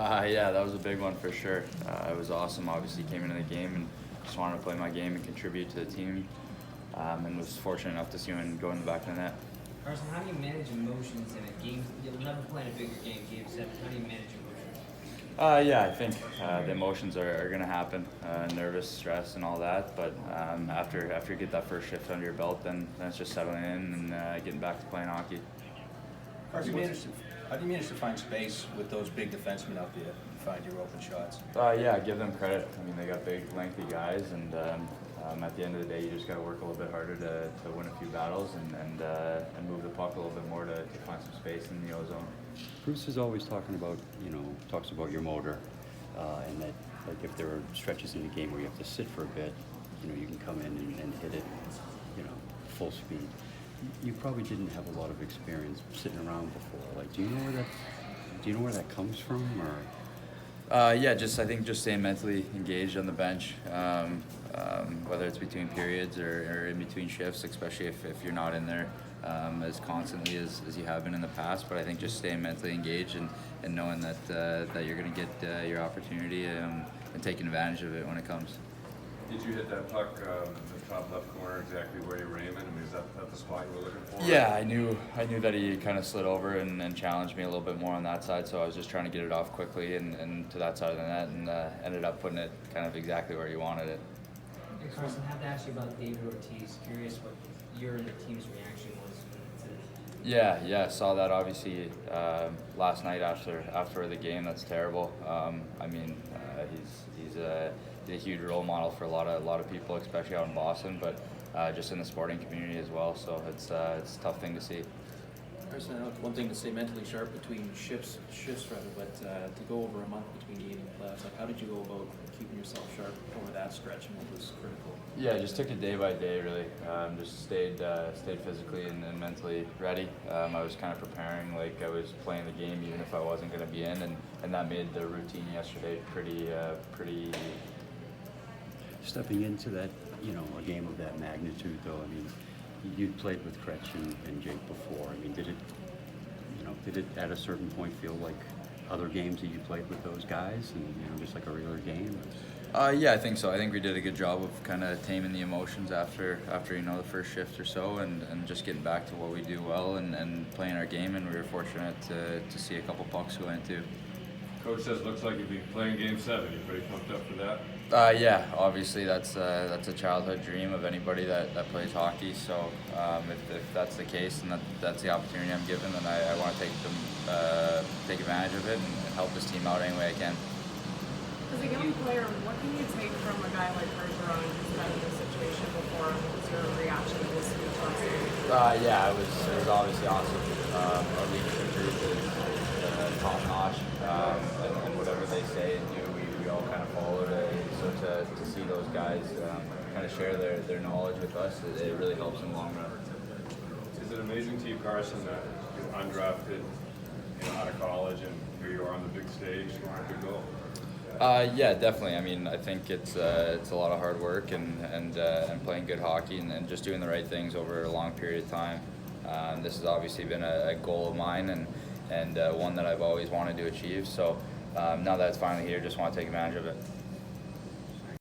Yeah, that was a big one for sure. It was awesome. Obviously, came into the game and just wanted to play my game and contribute to the team, and was fortunate enough to see one go in the back of the net. Karson, how do you manage emotions in a game? You'll never play in a bigger game, Game 7. How do you manage emotions? Yeah, I think the emotions are going to happen, nervous, stress, and all that. But after you get that first shift under your belt, then it's just settling in and getting back to playing hockey. How do you manage to find space with those big defensemen out there and find your open shots? Yeah, give them credit. I mean, they got big, lengthy guys, and at the end of the day, you just got to work a little bit harder to win a few battles and move the puck a little bit more to find some space in the ozone. Bruce is always talking about, talks about your motor, and that, like, if there are stretches in the game where you have to sit for a bit, you can come in and hit it, full speed. You probably didn't have a lot of experience sitting around before. Like, do you know where that comes from, or? Yeah, I think just staying mentally engaged on the bench, whether it's between periods or in between shifts, especially if you're not in there as constantly as you have been in the past. But I think just staying mentally engaged and knowing that you're going to get your opportunity and taking advantage of it when it comes. Did you hit that puck in the top left corner exactly where you were aiming? I mean, is that the spot you were looking for? Yeah, I knew that he kind of slid over and challenged me a little bit more on that side, so I was just trying to get it off quickly and to that side of the net, and ended up putting it kind of exactly where he wanted it. Hey, Karson, I have to ask you about David Ortiz. Curious what your and the team's reaction was to Yeah, saw that obviously last night after the game. That's terrible. I mean, he's a huge role model for a lot of people, especially out in Boston, but just in the sporting community as well. So it's a tough thing to see. Karson, one thing to stay mentally sharp between shifts rather, but to go over a month between game and playoffs, like, how did you go about keeping yourself sharp over that stretch, and what was critical? Yeah, just took it day by day, really. Just stayed physically and mentally ready. I was kind of preparing like I was playing the game, even if I wasn't going to be in, and that made the routine yesterday pretty easy. Stepping into that, a game of that magnitude, though, I mean, you'd played with Kretsch and Jake before. I mean, did it at a certain point feel like other games that you played with those guys, and just like a regular game? Yeah, I think so. I think we did a good job of kind of taming the emotions after the first shift or so, and just getting back to what we do well and playing our game. And we were fortunate to see a couple pucks go in too. Coach says looks like you'll be playing Game 7. You pretty pumped up for that? Yeah, obviously that's a childhood dream of anybody that plays hockey. So if that's the case and that's the opportunity I'm given, then I want to take advantage of it and help this team out any way I can. As a young player, what can you take from a guy like Bergeron who's been in this situation before? What was your reaction to his speech last night? Yeah, it was obviously awesome. Our leadership group is top notch, and whatever they say and do, we all kind of follow it. So to see those guys kind of share their knowledge with us, it really helps in the long run. Is it amazing to you, Karson, that you're undrafted, out of college, and here you are on the big stage? What a good goal. Yeah, definitely. I mean, I think it's a lot of hard work and playing good hockey and just doing the right things over a long period of time. This has obviously been a goal of mine and one that I've always wanted to achieve. So now that it's finally here, just want to take advantage of it.